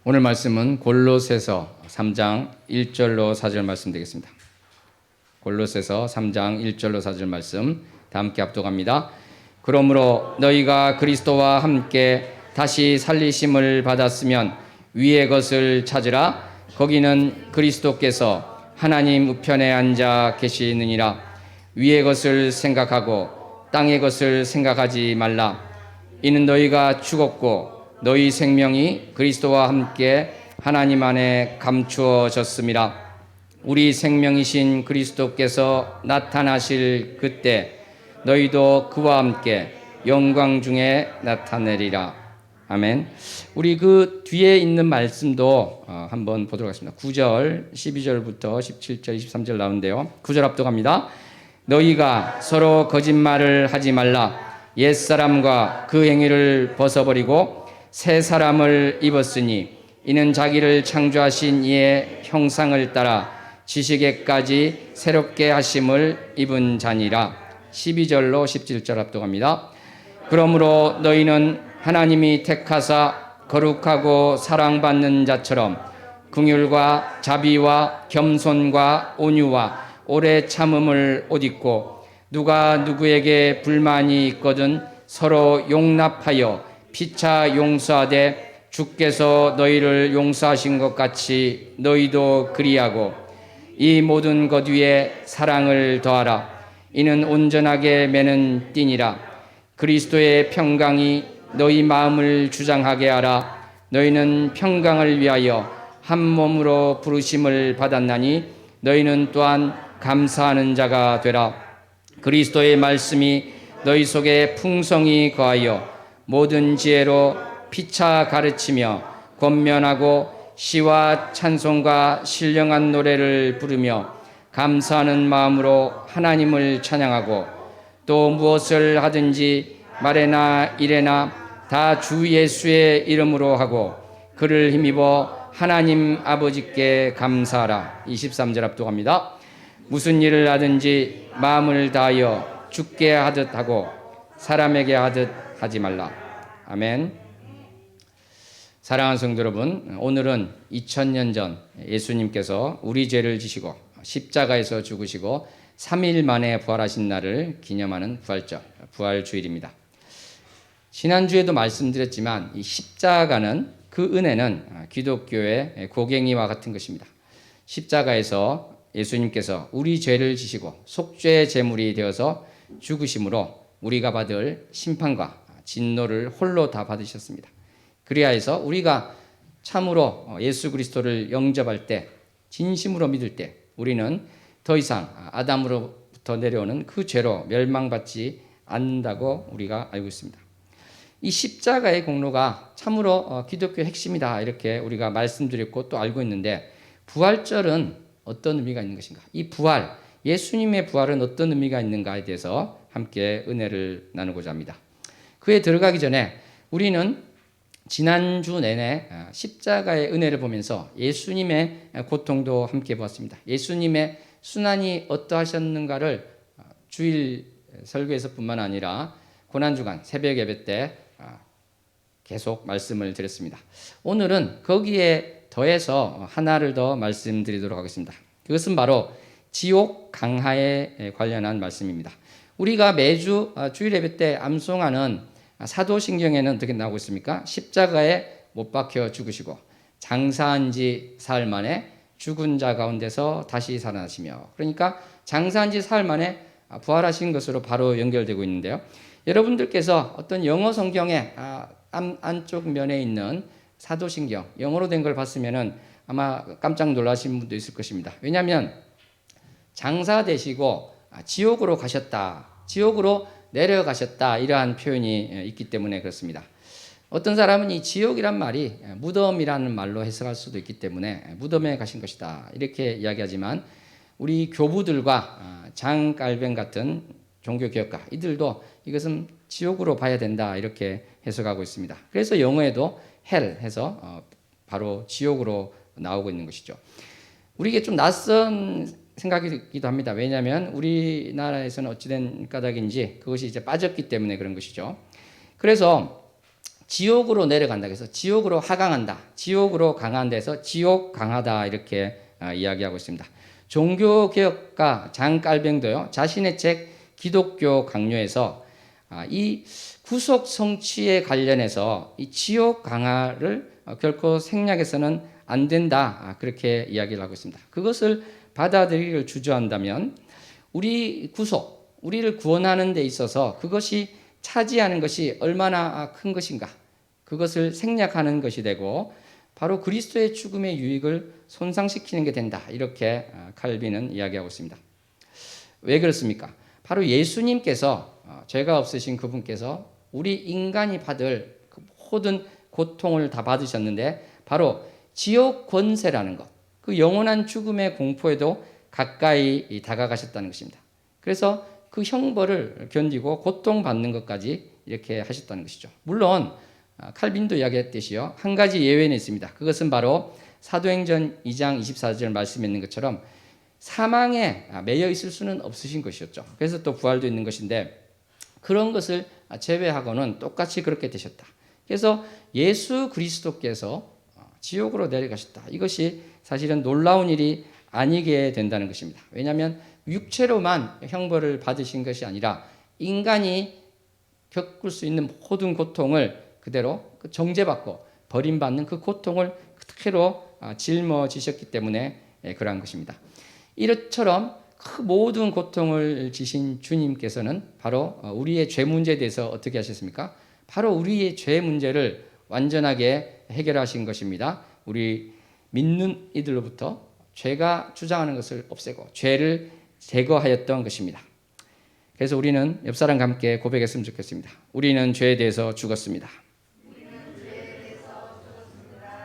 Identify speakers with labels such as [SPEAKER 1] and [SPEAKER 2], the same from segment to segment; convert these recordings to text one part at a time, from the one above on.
[SPEAKER 1] 오늘 말씀은 골로새서 3장 1절로 4절 말씀 되겠습니다. 골로새서 3장 1절로 4절 말씀 다 함께 합독합니다. 그러므로 너희가 그리스도와 함께 다시 살리심을 받았으면 위의 것을 찾으라. 거기는 그리스도께서 하나님 우편에 앉아 계시느니라. 위의 것을 생각하고 땅의 것을 생각하지 말라. 이는 너희가 죽었고 너희 생명이 그리스도와 함께 하나님 안에 감추어졌음이라. 우리 생명이신 그리스도께서 나타나실 그때 너희도 그와 함께 영광 중에 나타내리라. 아멘. 우리 그 뒤에 있는 말씀도 한번 보도록 하겠습니다. 9절, 12절부터 17절, 23절 나오는데요. 9절 합독합니다. 너희가 서로 거짓말을 하지 말라. 옛사람과 그 행위를 벗어버리고 새 사람을 입었으니 이는 자기를 창조하신 이의 형상을 따라 지식에까지 새롭게 하심을 입은 자니라. 12절로 17절 합독합니다. 그러므로 너희는 하나님이 택하사 거룩하고 사랑받는 자처럼 긍휼과 자비와 겸손과 온유와 오래 참음을 옷 입고 누가 누구에게 불만이 있거든 서로 용납하여 피차 용서하되 주께서 너희를 용서하신 것 같이 너희도 그리하고 이 모든 것 위에 사랑을 더하라. 이는 온전하게 매는 띠니라. 그리스도의 평강이 너희 마음을 주장하게 하라. 너희는 평강을 위하여 한 몸으로 부르심을 받았나니 너희는 또한 감사하는 자가 되라. 그리스도의 말씀이 너희 속에 풍성히 거하여 모든 지혜로 피차 가르치며 권면하고 시와 찬송과 신령한 노래를 부르며 감사하는 마음으로 하나님을 찬양하고 또 무엇을 하든지 말에나 일에나 다 주 예수의 이름으로 하고 그를 힘입어 하나님 아버지께 감사하라. 23절 합독합니다. 무슨 일을 하든지 마음을 다하여 주께 하듯 하고 사람에게 하듯 하지 말라. 아멘. 사랑하는 성도 여러분, 오늘은 2000년 전 예수님께서 우리 죄를 지시고 십자가에서 죽으시고 3일 만에 부활하신 날을 기념하는 부활절, 부활주일입니다. 지난주에도 말씀드렸지만 이 십자가는 그 은혜는 기독교의 고갱이와 같은 것입니다. 십자가에서 예수님께서 우리 죄를 지시고 속죄의 제물이 되어서 죽으심으로 우리가 받을 심판과 진노를 홀로 다 받으셨습니다. 그리하여서 우리가 참으로 예수 그리스도를 영접할 때, 진심으로 믿을 때 우리는 더 이상 아담으로부터 내려오는 그 죄로 멸망받지 않는다고 우리가 알고 있습니다. 이 십자가의 공로가 참으로 기독교의 핵심이다 이렇게 우리가 말씀드렸고 또 알고 있는데, 부활절은 어떤 의미가 있는 것인가? 이 부활, 예수님의 부활은 어떤 의미가 있는가에 대해서 함께 은혜를 나누고자 합니다. 그에 들어가기 전에 우리는 지난주 내내 십자가의 은혜를 보면서 예수님의 고통도 함께 보았습니다. 예수님의 순환이 어떠하셨는가를 주일 설교에서 뿐만 아니라 고난주간 새벽 예배 때 계속 말씀을 드렸습니다. 오늘은 거기에 더해서 하나를 더 말씀드리도록 하겠습니다. 그것은 바로 지옥 강하에 관련한 말씀입니다. 우리가 매주 주일 예배 때 암송하는 사도신경에는 어떻게 나오고 있습니까? 십자가에 못 박혀 죽으시고 장사한 지 사흘 만에 죽은 자 가운데서 다시 살아나시며, 그러니까 장사한 지 사흘 만에 부활하신 것으로 바로 연결되고 있는데요. 여러분들께서 어떤 영어 성경에 안쪽 면에 있는 사도신경 영어로 된 걸 봤으면은 아마 깜짝 놀라신 분도 있을 것입니다. 왜냐하면 장사되시고 지옥으로 가셨다, 지옥으로 내려가셨다 이러한 표현이 있기 때문에 그렇습니다. 어떤 사람은 이 지옥이란 말이 무덤이라는 말로 해석할 수도 있기 때문에 무덤에 가신 것이다 이렇게 이야기하지만, 우리 교부들과 장깔뱅 같은 종교개혁가 이들도 이것은 지옥으로 봐야 된다 이렇게 해석하고 있습니다. 그래서 영어에도 hell 해서 바로 지옥으로 나오고 있는 것이죠. 우리에게 좀 낯선 생각이기도 합니다. 왜냐하면 우리나라에서는 어찌된 까닭인지 그것이 이제 빠졌기 때문에 그런 것이죠. 그래서 지옥으로 내려간다. 그래서 지옥으로 하강한다. 지옥으로 강한 데서 지옥 강하다 이렇게 이야기하고 있습니다. 종교개혁가 장깔뱅도요. 자신의 책 기독교 강요에서 이 구속 성취에 관련해서 이 지옥 강화를 결코 생략해서는 안 된다. 그렇게 이야기를 하고 있습니다. 그것을 받아들이기를 주저한다면 우리 구속, 우리를 구원하는 데 있어서 그것이 차지하는 것이 얼마나 큰 것인가. 그것을 생략하는 것이 되고 바로 그리스도의 죽음의 유익을 손상시키는 게 된다. 이렇게 칼빈은 이야기하고 있습니다. 왜 그렇습니까? 바로 예수님께서 죄가 없으신 그분께서 우리 인간이 받을 그 모든 고통을 다 받으셨는데 바로 지옥 권세라는 것, 그 영원한 죽음의 공포에도 가까이 다가가셨다는 것입니다. 그래서 그 형벌을 견디고 고통받는 것까지 이렇게 하셨다는 것이죠. 물론 칼빈도 이야기했듯이요. 한 가지 예외는 있습니다. 그것은 바로 사도행전 2장 24절 말씀에 있는 것처럼 사망에 매여 있을 수는 없으신 것이었죠. 그래서 또 부활도 있는 것인데 그런 것을 제외하고는 똑같이 그렇게 되셨다. 그래서 예수 그리스도께서 지옥으로 내려가셨다. 이것이 사실은 놀라운 일이 아니게 된다는 것입니다. 왜냐하면 육체로만 형벌을 받으신 것이 아니라 인간이 겪을 수 있는 모든 고통을 그대로 정죄받고 버림받는 그 고통을 그대로 짊어지셨기 때문에 그러한 것입니다. 이처럼 그 모든 고통을 지신 주님께서는 바로 우리의 죄 문제에 대해서 어떻게 하셨습니까? 바로 우리의 죄 문제를 완전하게 해결하신 것입니다. 우리 믿는 이들로부터 죄가 주장하는 것을 없애고 죄를 제거하였던 것입니다. 그래서 우리는 옆 사람과 함께 고백했으면 좋겠습니다. 우리는 죄에 대해서 죽었습니다.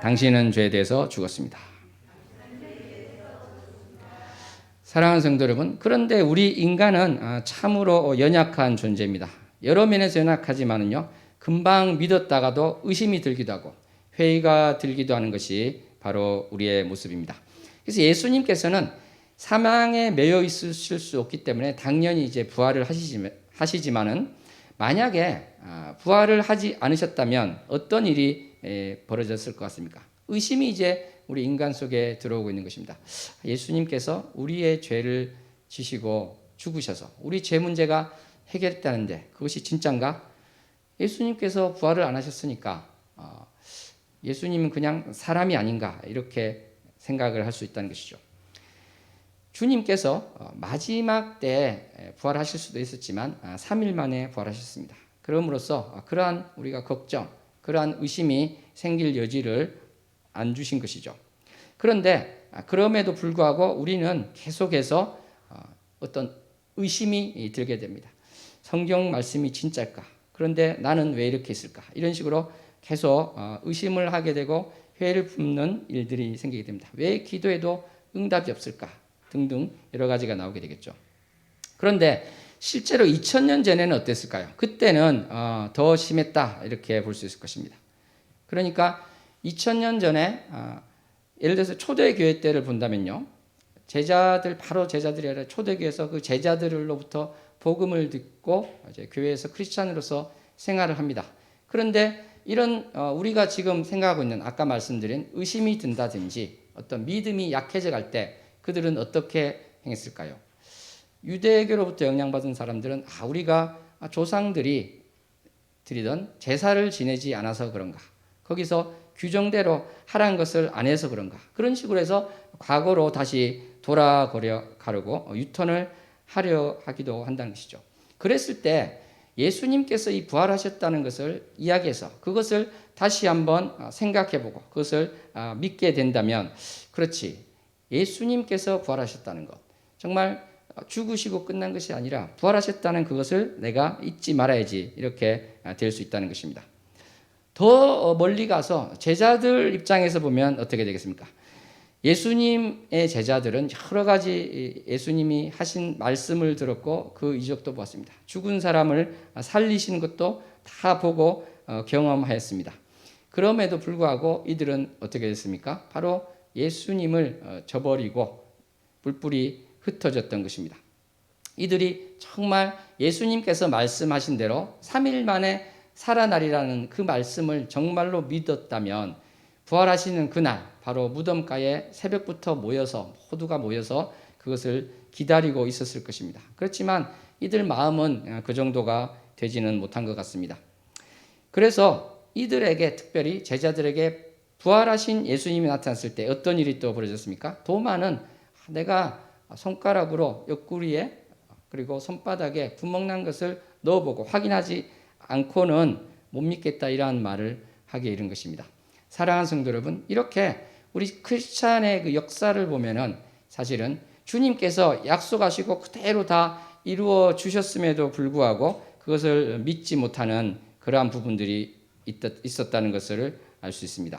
[SPEAKER 1] 당신은 죄에 대해서 죽었습니다. 사랑하는 성도 여러분, 그런데 우리 인간은 참으로 연약한 존재입니다. 여러 면에서 연약하지만은요, 금방 믿었다가도 의심이 들기도 하고 회의가 들기도 하는 것이 바로 우리의 모습입니다. 그래서 예수님께서는 사망에 매여 있으실 수 없기 때문에 당연히 이제 부활을 하시지만은 만약에 부활을 하지 않으셨다면 어떤 일이 벌어졌을 것 같습니까? 의심이 이제 우리 인간 속에 들어오고 있는 것입니다. 예수님께서 우리의 죄를 지시고 죽으셔서 우리 죄 문제가 해결됐다는데 그것이 진짠가? 예수님께서 부활을 안 하셨으니까 예수님은 그냥 사람이 아닌가 이렇게 생각을 할 수 있다는 것이죠. 주님께서 마지막 때 부활하실 수도 있었지만 3일 만에 부활하셨습니다. 그럼으로써 그러한 우리가 걱정, 그러한 의심이 생길 여지를 안 주신 것이죠. 그런데 그럼에도 불구하고 우리는 계속해서 어떤 의심이 들게 됩니다. 성경 말씀이 진짜일까? 그런데 나는 왜 이렇게 했을까? 이런 식으로 계속 의심을 하게 되고 회의를 품는 일들이 생기게 됩니다. 왜 기도해도 응답이 없을까? 등등 여러 가지가 나오게 되겠죠. 그런데 실제로 2000년 전에는 어땠을까요? 그때는 더 심했다 이렇게 볼 수 있을 것입니다. 그러니까 2000년 전에 예를 들어서 초대교회 때를 본다면요. 바로 제자들이 아니라 초대교회에서 그 제자들로부터 복음을 듣고 이제 교회에서 크리스찬으로서 생활을 합니다. 그런데 이런 우리가 지금 생각하고 있는 아까 말씀드린 의심이 든다든지 어떤 믿음이 약해져 갈 때 그들은 어떻게 행했을까요? 유대교로부터 영향받은 사람들은 우리가 조상들이 드리던 제사를 지내지 않아서 그런가? 거기서 규정대로 하라는 것을 안 해서 그런가? 그런 식으로 해서 과거로 다시 돌아가려고 유턴을 하려 하기도 한다는 것이죠. 그랬을 때 예수님께서 이 부활하셨다는 것을 이야기해서 그것을 다시 한번 생각해보고 그것을 믿게 된다면 그렇지. 예수님께서 부활하셨다는 것. 정말 죽으시고 끝난 것이 아니라 부활하셨다는 그것을 내가 잊지 말아야지 이렇게 될 수 있다는 것입니다. 더 멀리 가서 제자들 입장에서 보면 어떻게 되겠습니까? 예수님의 제자들은 여러 가지 예수님이 하신 말씀을 들었고 그 이적도 보았습니다. 죽은 사람을 살리시는 것도 다 보고 경험하였습니다. 그럼에도 불구하고 이들은 어떻게 됐습니까? 바로 예수님을 저버리고 뿔뿔이 흩어졌던 것입니다. 이들이 정말 예수님께서 말씀하신 대로 3일 만에 살아나리라는 그 말씀을 정말로 믿었다면 부활하시는 그날 바로 무덤가에 새벽부터 모두가 모여서 그것을 기다리고 있었을 것입니다. 그렇지만 이들 마음은 그 정도가 되지는 못한 것 같습니다. 그래서 이들에게, 특별히 제자들에게 부활하신 예수님이 나타났을 때 어떤 일이 또 벌어졌습니까? 도마는 내가 손가락으로 옆구리에 그리고 손바닥에 구멍난 것을 넣어보고 확인하지 않고는 못 믿겠다, 이러한 말을 하게 이른 것입니다. 사랑하는 성도 여러분, 이렇게 우리 크리스찬의 그 역사를 보면은 사실은 주님께서 약속하시고 그대로 다 이루어 주셨음에도 불구하고 그것을 믿지 못하는 그러한 부분들이 있었다는 것을 알 수 있습니다.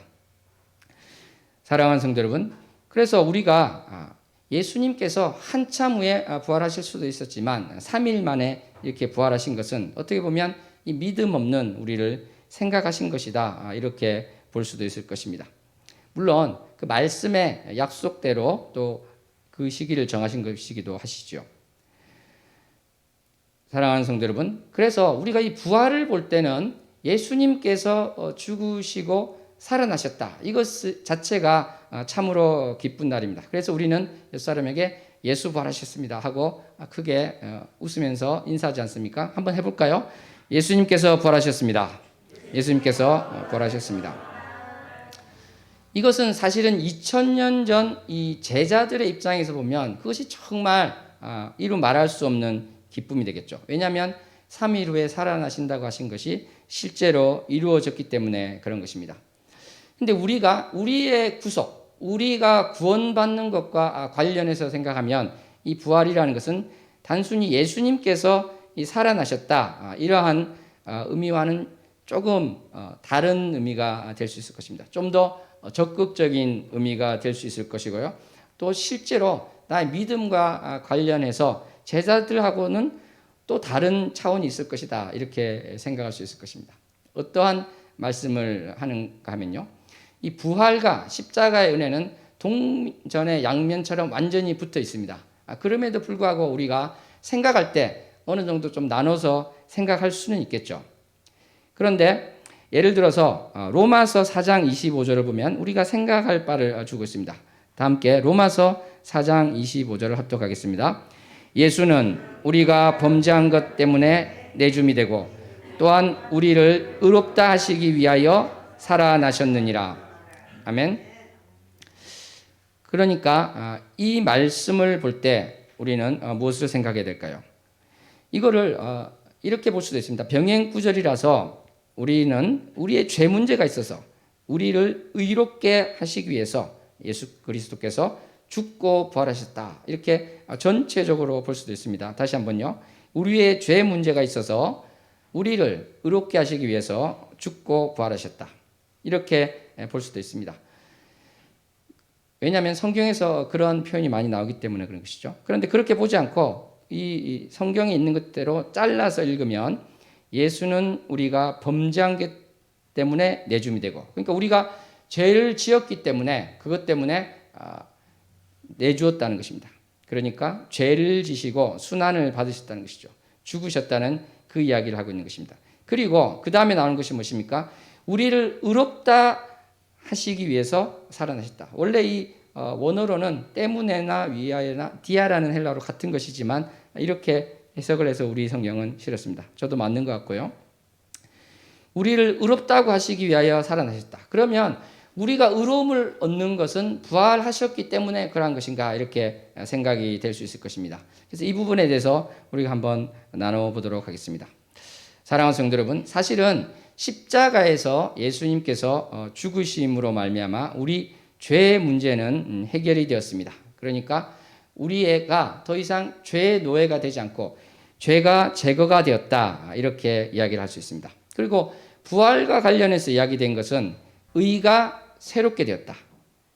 [SPEAKER 1] 사랑하는 성도 여러분, 그래서 우리가 예수님께서 한참 후에 부활하실 수도 있었지만 3일 만에 이렇게 부활하신 것은 어떻게 보면 이 믿음 없는 우리를 생각하신 것이다, 이렇게 볼 수도 있을 것입니다. 물론 그 말씀의 약속대로 또 그 시기를 정하신 것이기도 하시죠. 사랑하는 성도 여러분, 그래서 우리가 이 부활을 볼 때는 예수님께서 죽으시고 살아나셨다, 이것 자체가 참으로 기쁜 날입니다. 그래서 우리는 옛사람에게 예수 부활하셨습니다 하고 크게 웃으면서 인사하지 않습니까? 한번 해볼까요? 예수님께서 부활하셨습니다. 예수님께서 부활하셨습니다. 이것은 사실은 2000년 전 이 제자들의 입장에서 보면 그것이 정말 이루 말할 수 없는 기쁨이 되겠죠. 왜냐하면 3일 후에 살아나신다고 하신 것이 실제로 이루어졌기 때문에 그런 것입니다. 근데 우리의 구속, 우리가 구원받는 것과 관련해서 생각하면 이 부활이라는 것은 단순히 예수님께서 살아나셨다, 이러한 의미와는 조금 다른 의미가 될 수 있을 것입니다. 좀 더 적극적인 의미가 될 수 있을 것이고요. 또 실제로 나의 믿음과 관련해서 제자들하고는 또 다른 차원이 있을 것이다, 이렇게 생각할 수 있을 것입니다. 어떠한 말씀을 하는가 하면요, 이 부활과 십자가의 은혜는 동전의 양면처럼 완전히 붙어 있습니다. 그럼에도 불구하고 우리가 생각할 때 어느 정도 좀 나눠서 생각할 수는 있겠죠. 그런데 예를 들어서 로마서 4장 25절을 보면 우리가 생각할 바를 주고 있습니다. 다 함께 로마서 4장 25절을 합독하겠습니다. 예수는 우리가 범죄한 것 때문에 내줌이 되고 또한 우리를 의롭다 하시기 위하여 살아나셨느니라. 아멘. 그러니까 이 말씀을 볼 때 우리는 무엇을 생각해야 될까요? 이거를 이렇게 볼 수도 있습니다. 병행구절이라서 우리는 우리의 죄 문제가 있어서 우리를 의롭게 하시기 위해서 예수 그리스도께서 죽고 부활하셨다, 이렇게 전체적으로 볼 수도 있습니다. 다시 한번요. 우리의 죄 문제가 있어서 우리를 의롭게 하시기 위해서 죽고 부활하셨다, 이렇게 볼 수도 있습니다. 왜냐하면 성경에서 그런 표현이 많이 나오기 때문에 그런 것이죠. 그런데 그렇게 보지 않고 이 성경에 있는 것대로 잘라서 읽으면 예수는 우리가 범죄한 것 때문에 내줌이 되고, 그러니까 우리가 죄를 지었기 때문에 그것 때문에 내주었다는 것입니다. 그러니까 죄를 지시고 순환을 받으셨다는 것이죠. 죽으셨다는 그 이야기를 하고 있는 것입니다. 그리고 그 다음에 나오는 것이 무엇입니까? 우리를 의롭다 하시기 위해서 살아나셨다. 원래 이 원어로는 때문에나 위하여나 디아라는 헬라어로 같은 것이지만 이렇게 해석을 해서 우리 성경은 실었습니다. 저도 맞는 것 같고요. 우리를 의롭다고 하시기 위하여 살아나셨다. 그러면 우리가 의로움을 얻는 것은 부활하셨기 때문에 그러한 것인가, 이렇게 생각이 될 수 있을 것입니다. 그래서 이 부분에 대해서 우리가 한번 나눠보도록 하겠습니다. 사랑하는 성도 여러분, 사실은 십자가에서 예수님께서 죽으심으로 말미암아 우리 죄의 문제는 해결이 되었습니다. 그러니까 우리가 더 이상 죄의 노예가 되지 않고 죄가 제거가 되었다, 이렇게 이야기를 할 수 있습니다. 그리고 부활과 관련해서 이야기된 것은 의가 새롭게 되었다,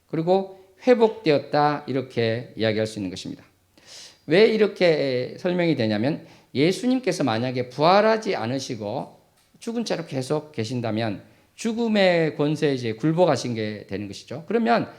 [SPEAKER 1] 그리고 회복되었다, 이렇게 이야기할 수 있는 것입니다. 왜 이렇게 설명이 되냐면 예수님께서 만약에 부활하지 않으시고 죽은 채로 계속 계신다면 죽음의 권세에 이제 굴복하신 게 되는 것이죠. 그러면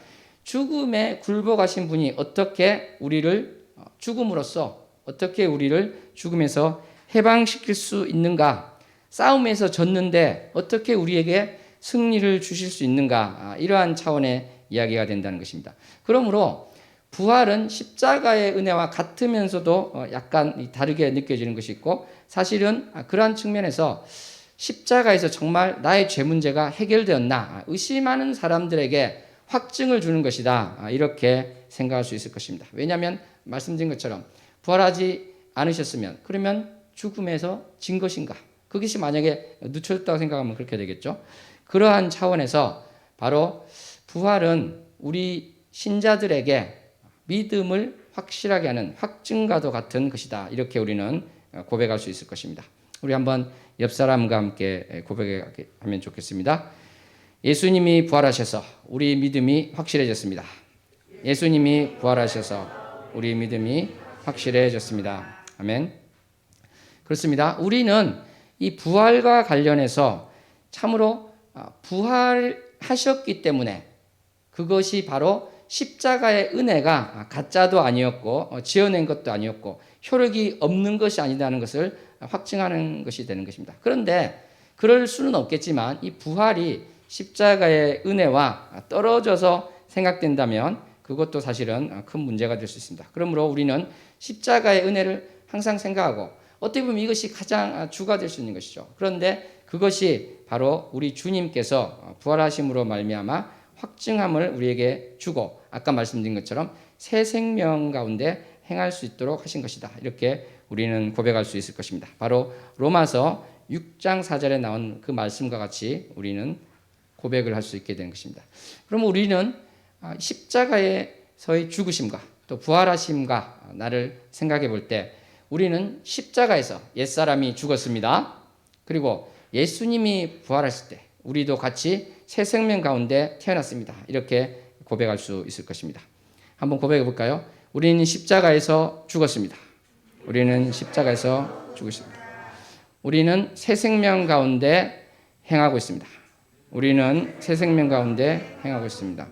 [SPEAKER 1] 죽음에 굴복하신 분이 어떻게 우리를 죽음으로써 어떻게 우리를 죽음에서 해방시킬 수 있는가? 싸움에서 졌는데 어떻게 우리에게 승리를 주실 수 있는가? 이러한 차원의 이야기가 된다는 것입니다. 그러므로 부활은 십자가의 은혜와 같으면서도 약간 다르게 느껴지는 것이 있고, 사실은 그러한 측면에서 십자가에서 정말 나의 죄 문제가 해결되었나 의심하는 사람들에게 확증을 주는 것이다, 이렇게 생각할 수 있을 것입니다. 왜냐하면 말씀드린 것처럼 부활하지 않으셨으면 그러면 죽음에서 진 것인가? 그것이 만약에 늦춰졌다고 생각하면 그렇게 되겠죠. 그러한 차원에서 바로 부활은 우리 신자들에게 믿음을 확실하게 하는 확증과도 같은 것이다, 이렇게 우리는 고백할 수 있을 것입니다. 우리 한번 옆 사람과 함께 고백하면 좋겠습니다. 예수님이 부활하셔서 우리 믿음이 확실해졌습니다. 예수님이 부활하셔서 우리 믿음이 확실해졌습니다. 아멘. 그렇습니다. 우리는 이 부활과 관련해서 참으로 부활하셨기 때문에 그것이 바로 십자가의 은혜가 가짜도 아니었고 지어낸 것도 아니었고 효력이 없는 것이 아니라는 것을 확증하는 것이 되는 것입니다. 그런데 그럴 수는 없겠지만 이 부활이 십자가의 은혜와 떨어져서 생각된다면 그것도 사실은 큰 문제가 될 수 있습니다. 그러므로 우리는 십자가의 은혜를 항상 생각하고 어떻게 보면 이것이 가장 주가 될 수 있는 것이죠. 그런데 그것이 바로 우리 주님께서 부활하심으로 말미암아 확증함을 우리에게 주고 아까 말씀드린 것처럼 새 생명 가운데 행할 수 있도록 하신 것이다, 이렇게 우리는 고백할 수 있을 것입니다. 바로 로마서 6장 4절에 나온 그 말씀과 같이 우리는 고백을 할 수 있게 되는 것입니다. 그러면 우리는 십자가에서의 죽으심과 또 부활하심과 나를 생각해 볼 때 우리는 십자가에서 옛사람이 죽었습니다. 그리고 예수님이 부활하실 때 우리도 같이 새 생명 가운데 태어났습니다, 이렇게 고백할 수 있을 것입니다. 한번 고백해 볼까요? 우리는 십자가에서 죽었습니다. 우리는 십자가에서 죽었습니다. 우리는 새 생명 가운데 행하고 있습니다. 우리는 새 생명 가운데 행하고 있습니다.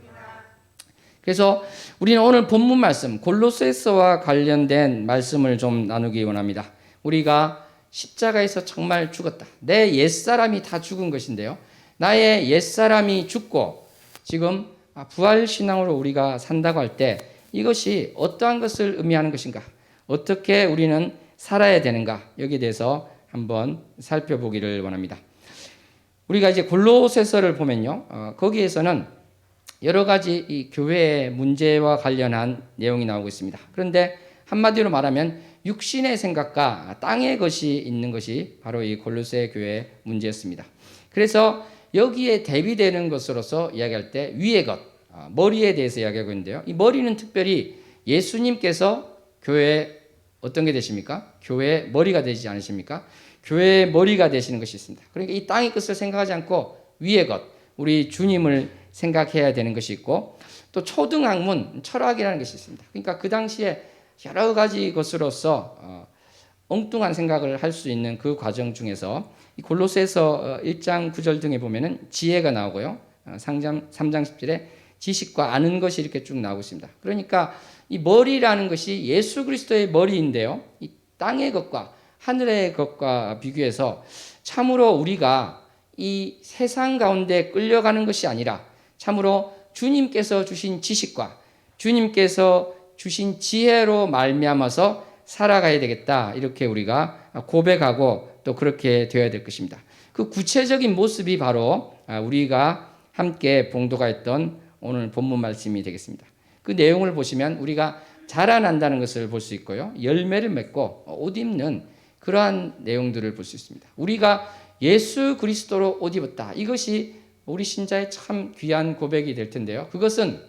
[SPEAKER 1] 그래서 우리는 오늘 본문 말씀 골로새서와 관련된 말씀을 좀 나누기 원합니다. 우리가 십자가에서 정말 죽었다. 내 옛사람이 다 죽은 것인데요. 나의 옛사람이 죽고 지금 부활신앙으로 우리가 산다고 할 때 이것이 어떠한 것을 의미하는 것인가? 어떻게 우리는 살아야 되는가? 여기에 대해서 한번 살펴보기를 원합니다. 우리가 이제 골로새서를 보면요, 거기에서는 여러 가지 이 교회의 문제와 관련한 내용이 나오고 있습니다. 그런데 한마디로 말하면 육신의 생각과 땅의 것이 있는 것이 바로 이 골로새 교회의 문제였습니다. 그래서 여기에 대비되는 것으로서 이야기할 때 위의 것, 머리에 대해서 이야기하고 있는데요. 이 머리는 특별히 예수님께서 교회에 어떤 게 되십니까? 교회의 머리가 되지 않으십니까? 교회의 머리가 되시는 것이 있습니다. 그러니까 이 땅의 것을 생각하지 않고 위의 것, 우리 주님을 생각해야 되는 것이 있고, 또 초등학문, 철학이라는 것이 있습니다. 그러니까 그 당시에 여러 가지 것으로서 엉뚱한 생각을 할 수 있는 그 과정 중에서 이 골로새서 1장 9절 등에 보면은 지혜가 나오고요. 3장 10절에 지식과 아는 것이 이렇게 쭉 나오고 있습니다. 그러니까 이 머리라는 것이 예수 그리스도의 머리인데요. 이 땅의 것과 하늘의 것과 비교해서 참으로 우리가 이 세상 가운데 끌려가는 것이 아니라 참으로 주님께서 주신 지식과 주님께서 주신 지혜로 말미암아서 살아가야 되겠다, 이렇게 우리가 고백하고 또 그렇게 되어야 될 것입니다. 그 구체적인 모습이 바로 우리가 함께 봉독했던 오늘 본문 말씀이 되겠습니다. 그 내용을 보시면 우리가 자라난다는 것을 볼 수 있고요, 열매를 맺고 옷 입는 그러한 내용들을 볼 수 있습니다. 우리가 예수 그리스도로 옷 입었다, 이것이 우리 신자의 참 귀한 고백이 될 텐데요. 그것은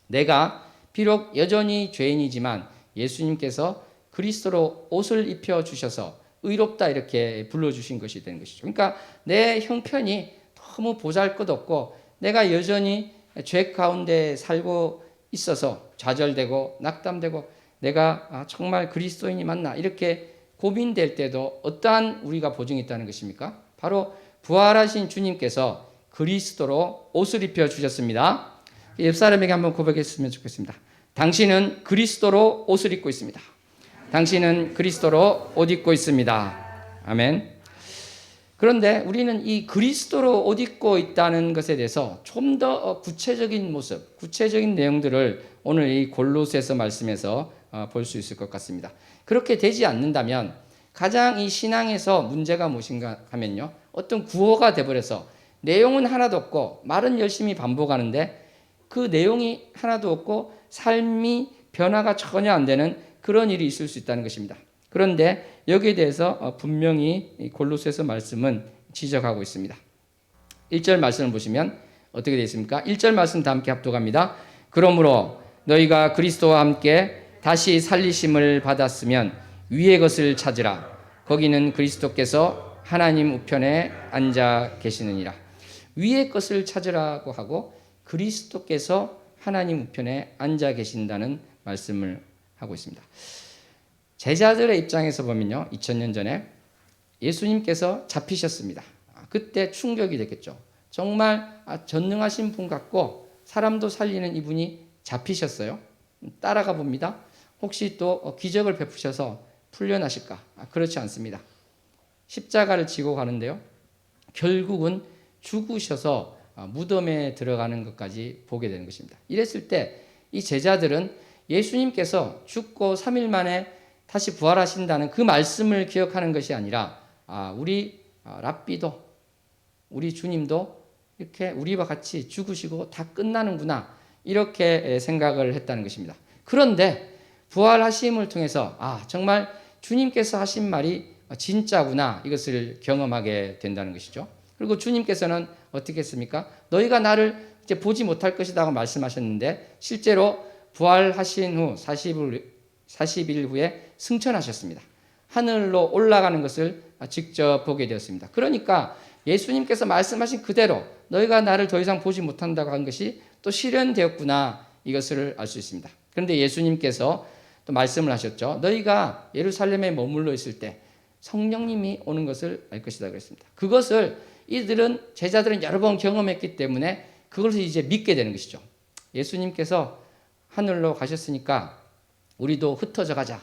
[SPEAKER 1] 내가 비록 여전히 죄인이지만 예수님께서 그리스도로 옷을 입혀 주셔서 의롭다, 이렇게 불러주신 것이 되는 것이죠. 그러니까 내 형편이 너무 보잘것없고 내가 여전히 죄 가운데 살고 있어서 좌절되고 낙담되고 내가 정말 그리스도인이 맞나, 이렇게 고민될 때도 어떠한 우리가 보증이 있다는 것입니까? 바로 부활하신 주님께서 그리스도로 옷을 입혀 주셨습니다. 옆 사람에게 한번 고백했으면 좋겠습니다. 당신은 그리스도로 옷을 입고 있습니다. 당신은 그리스도로 옷 입고 있습니다. 아멘. 그런데 우리는 이 그리스도로 옷 입고 있다는 것에 대해서 좀 더 구체적인 모습, 구체적인 내용들을 오늘 이 골로새서 말씀에서 볼 수 있을 것 같습니다. 그렇게 되지 않는다면 가장 이 신앙에서 문제가 무엇인가 하면요, 어떤 구호가 돼버려서 내용은 하나도 없고 말은 열심히 반복하는데 그 내용이 하나도 없고 삶이 변화가 전혀 안 되는 그런 일이 있을 수 있다는 것입니다. 그런데 여기에 대해서 분명히 골로새서 말씀은 지적하고 있습니다. 1절 말씀을 보시면 어떻게 되어 있습니까? 1절 말씀 다 함께 합독합니다. 그러므로 너희가 그리스도와 함께 다시 살리심을 받았으면 위의 것을 찾으라. 거기는 그리스도께서 하나님 우편에 앉아 계시느니라. 위의 것을 찾으라고 하고 그리스도께서 하나님 우편에 앉아 계신다는 말씀을 하고 있습니다. 제자들의 입장에서 보면요, 2000년 전에 예수님께서 잡히셨습니다. 그때 충격이 됐겠죠. 정말 전능하신 분 같고 사람도 살리는 이분이 잡히셨어요. 따라가 봅니다. 혹시 또 기적을 베푸셔서 풀려나실까? 그렇지 않습니다. 십자가를 지고 가는데요, 결국은 죽으셔서 무덤에 들어가는 것까지 보게 되는 것입니다. 이랬을 때 이 제자들은 예수님께서 죽고 3일 만에 다시 부활하신다는 그 말씀을 기억하는 것이 아니라 우리 랍비도, 우리 주님도 이렇게 우리와 같이 죽으시고 다 끝나는구나, 이렇게 생각을 했다는 것입니다. 그런데 부활하심을 통해서 정말 주님께서 하신 말이 진짜구나, 이것을 경험하게 된다는 것이죠. 그리고 주님께서는 어떻게 했습니까? 너희가 나를 이제 보지 못할 것이라고 말씀하셨는데 실제로 부활하신 후 40일 후에 승천하셨습니다. 하늘로 올라가는 것을 직접 보게 되었습니다. 그러니까 예수님께서 말씀하신 그대로 너희가 나를 더 이상 보지 못한다고 한 것이 또 실현되었구나, 이것을 알 수 있습니다. 그런데 예수님께서 또 말씀을 하셨죠. 너희가 예루살렘에 머물러 있을 때 성령님이 오는 것을 알 것이다 그랬습니다. 그것을 제자들은 여러 번 경험했기 때문에 그것을 이제 믿게 되는 것이죠. 예수님께서 하늘로 가셨으니까 우리도 흩어져 가자,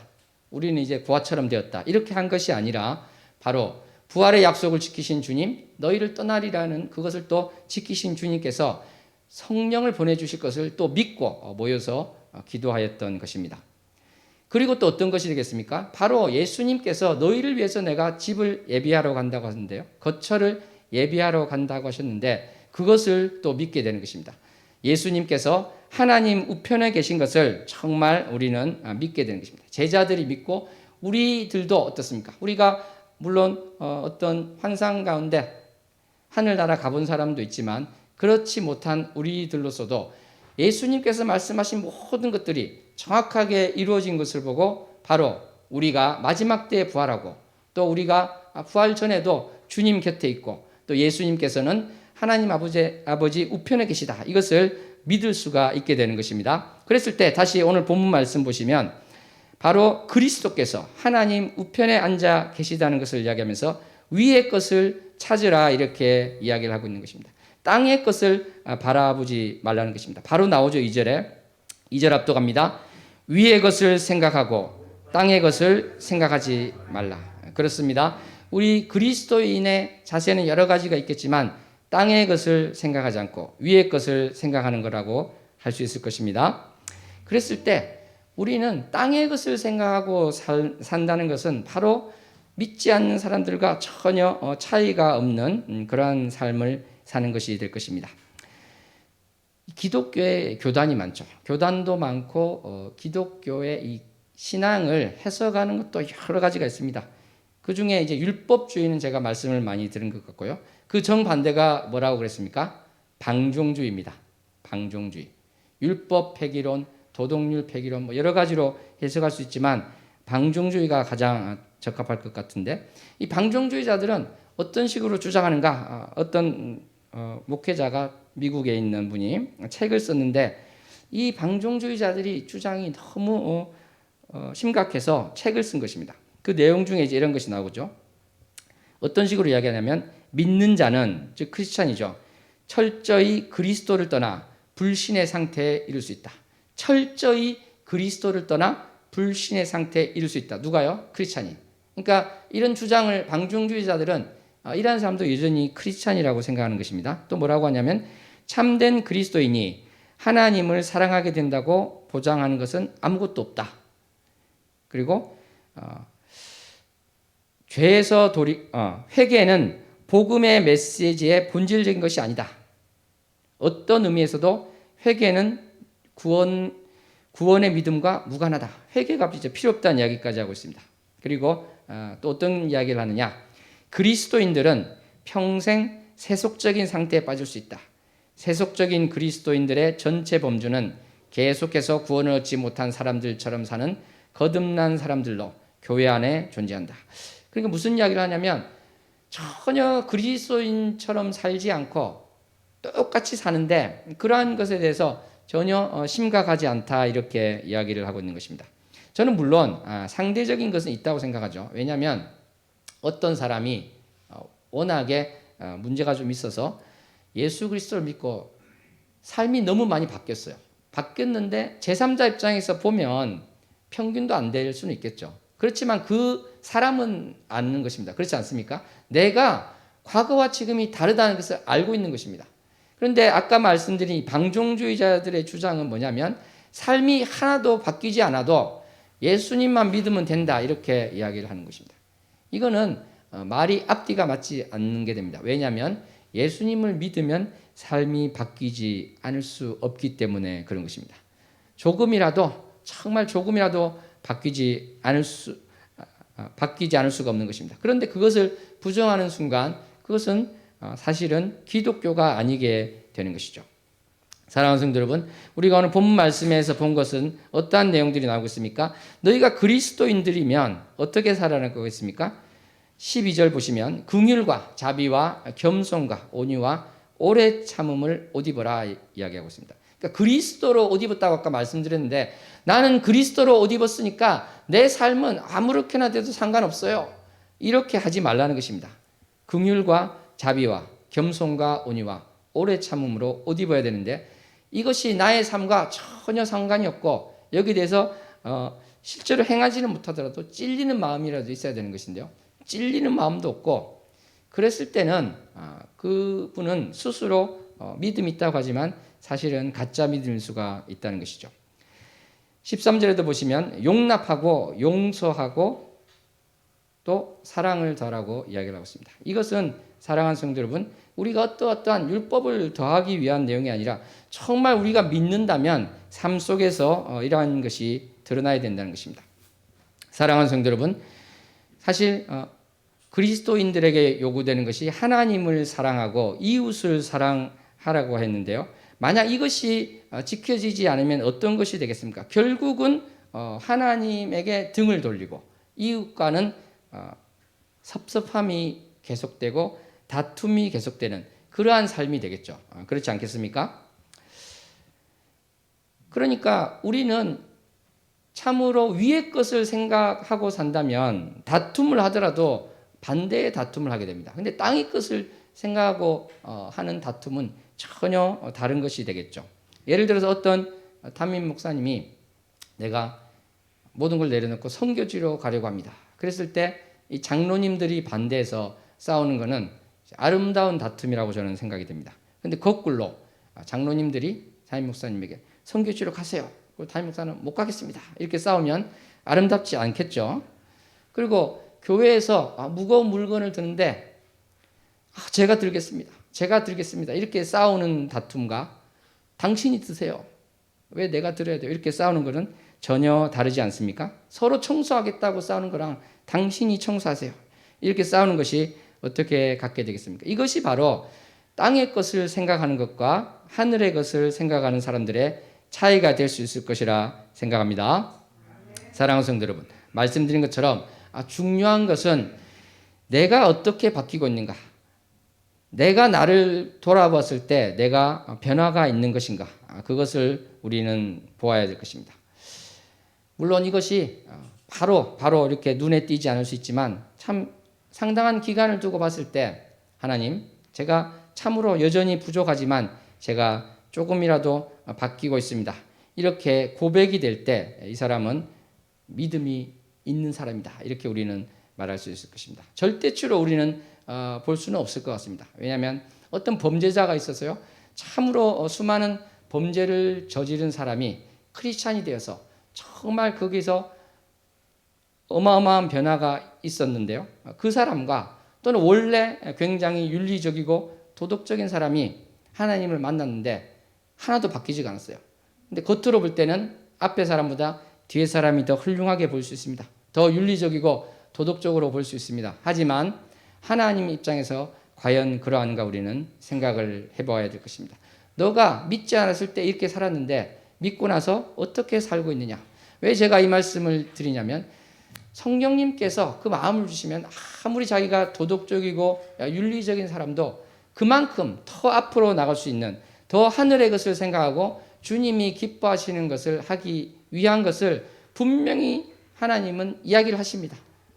[SPEAKER 1] 우리는 이제 부하처럼 되었다, 이렇게 한 것이 아니라 바로 부활의 약속을 지키신 주님, 너희를 떠나리라는 그것을 또 지키신 주님께서 성령을 보내주실 것을 또 믿고 모여서 기도하였던 것입니다. 그리고 또 어떤 것이 되겠습니까? 바로 예수님께서 너희를 위해서 내가 집을 예비하러 간다고 하는데요, 거처를 예비하러 간다고 하셨는데 그것을 또 믿게 되는 것입니다. 예수님께서 하나님 우편에 계신 것을 정말 우리는 믿게 되는 것입니다. 제자들이 믿고 우리들도 어떻습니까? 우리가 물론 어떤 환상 가운데 하늘나라 가본 사람도 있지만 그렇지 못한 우리들로서도 예수님께서 말씀하신 모든 것들이 정확하게 이루어진 것을 보고 바로 우리가 마지막 때에 부활하고 또 우리가 부활 전에도 주님 곁에 있고 또 예수님께서는 하나님 아버지 우편에 계시다, 이것을 믿을 수가 있게 되는 것입니다. 그랬을 때 다시 오늘 본문 말씀 보시면 바로 그리스도께서 하나님 우편에 앉아 계시다는 것을 이야기하면서 위의 것을 찾으라, 이렇게 이야기를 하고 있는 것입니다. 땅의 것을 바라보지 말라는 것입니다. 바로 나오죠. 2절에. 2절 압도갑니다. 위의 것을 생각하고 땅의 것을 생각하지 말라. 그렇습니다. 우리 그리스도인의 자세는 여러 가지가 있겠지만 땅의 것을 생각하지 않고 위의 것을 생각하는 거라고 할 수 있을 것입니다. 그랬을 때 우리는 땅의 것을 생각하고 산다는 것은 바로 믿지 않는 사람들과 전혀 차이가 없는 그러한 삶을 사는 것이 될 것입니다. 기독교에 교단이 많죠. 교단도 많고 기독교의 이 신앙을 해석하는 것도 여러 가지가 있습니다. 그 중에 이제 율법주의는 제가 말씀을 많이 들은 것 같고요. 그 정반대가 뭐라고 그랬습니까? 방종주의입니다. 방종주의. 율법 폐기론, 도덕률 폐기론, 뭐 여러 가지로 해석할 수 있지만 방종주의가 가장 적합할 것 같은데, 이 방종주의자들은 어떤 식으로 주장하는가? 어떤 목회자가 미국에 있는 분이 책을 썼는데 이 방종주의자들이 주장이 너무 심각해서 책을 쓴 것입니다. 그 내용 중에 이제 이런 것이 나오죠. 어떤 식으로 이야기하냐면 믿는 자는, 즉 크리스찬이죠, 철저히 그리스도를 떠나 불신의 상태에 이를 수 있다. 철저히 그리스도를 떠나 불신의 상태에 이를 수 있다. 누가요? 크리스찬이. 그러니까 이런 주장을 방종주의자들은 이러한 사람도 여전히 크리스찬이라고 생각하는 것입니다. 또 뭐라고 하냐면 참된 그리스도인이 하나님을 사랑하게 된다고 보장하는 것은 아무것도 없다. 그리고 죄에서 회개는 복음의 메시지의 본질적인 것이 아니다. 어떤 의미에서도 회개는 구원의 믿음과 무관하다. 회개가 이제 필요 없다는 이야기까지 하고 있습니다. 그리고 또 어떤 이야기를 하느냐? 그리스도인들은 평생 세속적인 상태에 빠질 수 있다. 세속적인 그리스도인들의 전체 범주는 계속해서 구원을 얻지 못한 사람들처럼 사는 거듭난 사람들로 교회 안에 존재한다. 그러니까 무슨 이야기를 하냐면 전혀 그리스도인처럼 살지 않고 똑같이 사는데 그러한 것에 대해서 전혀 심각하지 않다, 이렇게 이야기를 하고 있는 것입니다. 저는 물론 상대적인 것은 있다고 생각하죠. 왜냐하면 어떤 사람이 워낙에 문제가 좀 있어서 예수 그리스도를 믿고 삶이 너무 많이 바뀌었어요. 바뀌었는데 제3자 입장에서 보면 평균도 안 될 수는 있겠죠. 그렇지만 그 사람은 아는 것입니다. 그렇지 않습니까? 내가 과거와 지금이 다르다는 것을 알고 있는 것입니다. 그런데 아까 말씀드린 방종주의자들의 주장은 뭐냐면 삶이 하나도 바뀌지 않아도 예수님만 믿으면 된다, 이렇게 이야기를 하는 것입니다. 이거는 말이 앞뒤가 맞지 않는 게 됩니다. 왜냐하면 예수님을 믿으면 삶이 바뀌지 않을 수 없기 때문에 그런 것입니다. 조금이라도, 정말 조금이라도 바뀌지 않을 수가 없는 것입니다. 그런데 그것을 부정하는 순간 그것은 사실은 기독교가 아니게 되는 것이죠. 사랑하는 성도 여러분, 우리가 오늘 본문 말씀에서 본 것은 어떠한 내용들이 나오고 있습니까? 너희가 그리스도인들이면 어떻게 살아갈 거겠습니까? 12절 보시면 긍휼과 자비와 겸손과 온유와 오래 참음을 옷 입어라 이야기하고 있습니다. 그러니까 그리스도로 옷 입었다고 아까 말씀드렸는데 나는 그리스도로 옷 입었으니까 내 삶은 아무렇게나 돼도 상관없어요. 이렇게 하지 말라는 것입니다. 긍휼과 자비와 겸손과 온유와 오래 참음으로 옷 입어야 되는데 이것이 나의 삶과 전혀 상관이 없고 여기에 대해서 실제로 행하지는 못하더라도 찔리는 마음이라도 있어야 되는 것인데요. 찔리는 마음도 없고 그랬을 때는 그분은 스스로 믿음이 있다고 하지만 사실은 가짜 믿음일 수가 있다는 것이죠. 13절에도 보시면 용납하고 용서하고 또 사랑을 더하라고 이야기를 하고 있습니다. 이것은 사랑하는 성도 여러분, 우리가 어떠한 율법을 더하기 위한 내용이 아니라 정말 우리가 믿는다면 삶 속에서 이러한 것이 드러나야 된다는 것입니다. 사랑하는 성도 여러분, 사실 그리스도인들에게 요구되는 것이 하나님을 사랑하고 이웃을 사랑하라고 했는데요. 만약 이것이 지켜지지 않으면 어떤 것이 되겠습니까? 결국은 하나님에게 등을 돌리고 이웃과는 섭섭함이 계속되고 다툼이 계속되는 그러한 삶이 되겠죠. 그렇지 않겠습니까? 그러니까 우리는 참으로 위의 것을 생각하고 산다면 다툼을 하더라도 반대의 다툼을 하게 됩니다. 근데 땅의 것을 생각하고 하는 다툼은 전혀 다른 것이 되겠죠. 예를 들어서 어떤 담임 목사님이 내가 모든 걸 내려놓고 선교지로 가려고 합니다. 그랬을 때 이 장로님들이 반대해서 싸우는 것은 아름다운 다툼이라고 저는 생각이 됩니다. 그런데 거꾸로 장로님들이 담임 목사님에게 선교지로 가세요. 그리고 담임 목사는 못 가겠습니다. 이렇게 싸우면 아름답지 않겠죠. 그리고 교회에서 무거운 물건을 드는데 제가 들겠습니다. 이렇게 싸우는 다툼과 당신이 드세요. 왜 내가 들어야 돼요? 이렇게 싸우는 것은 전혀 다르지 않습니까? 서로 청소하겠다고 싸우는 거랑 당신이 청소하세요. 이렇게 싸우는 것이 어떻게 같게 되겠습니까? 이것이 바로 땅의 것을 생각하는 것과 하늘의 것을 생각하는 사람들의 차이가 될 수 있을 것이라 생각합니다. 사랑하는 성도 여러분, 말씀드린 것처럼 중요한 것은 내가 어떻게 바뀌고 있는가, 내가 나를 돌아봤을 때 내가 변화가 있는 것인가, 그것을 우리는 보아야 될 것입니다. 물론 이것이 바로 이렇게 눈에 띄지 않을 수 있지만 참 상당한 기간을 두고 봤을 때 하나님, 제가 참으로 여전히 부족하지만 제가 조금이라도 바뀌고 있습니다. 이렇게 고백이 될 때 이 사람은 믿음이 있는 사람이다. 이렇게 우리는 말할 수 있을 것입니다. 절대치로 우리는 볼 수는 없을 것 같습니다. 왜냐하면 어떤 범죄자가 있어서요, 참으로 수많은 범죄를 저지른 사람이 크리스찬이 되어서 정말 거기서 어마어마한 변화가 있었는데요. 그 사람과 또는 원래 굉장히 윤리적이고 도덕적인 사람이 하나님을 만났는데 하나도 바뀌지가 않았어요. 근데 겉으로 볼 때는 앞에 사람보다 뒤에 사람이 더 훌륭하게 볼 수 있습니다. 더 윤리적이고 도덕적으로 볼 수 있습니다. 하지만 하나님 입장에서 과연 그러한가 우리는 생각을 해봐야 될 것입니다. 너가 믿지 않았을 때 이렇게 살았는데 믿고 나서 어떻게 살고 있느냐. 왜 제가 이 말씀을 드리냐면 성령님께서 그 마음을 주시면 아무리 자기가 도덕적이고 윤리적인 사람도 그만큼 더 앞으로 나갈 수 있는, 더 하늘의 것을 생각하고 주님이 기뻐하시는 것을 하기 위한 것을 분명히 하나님은 이야기를 하십니다.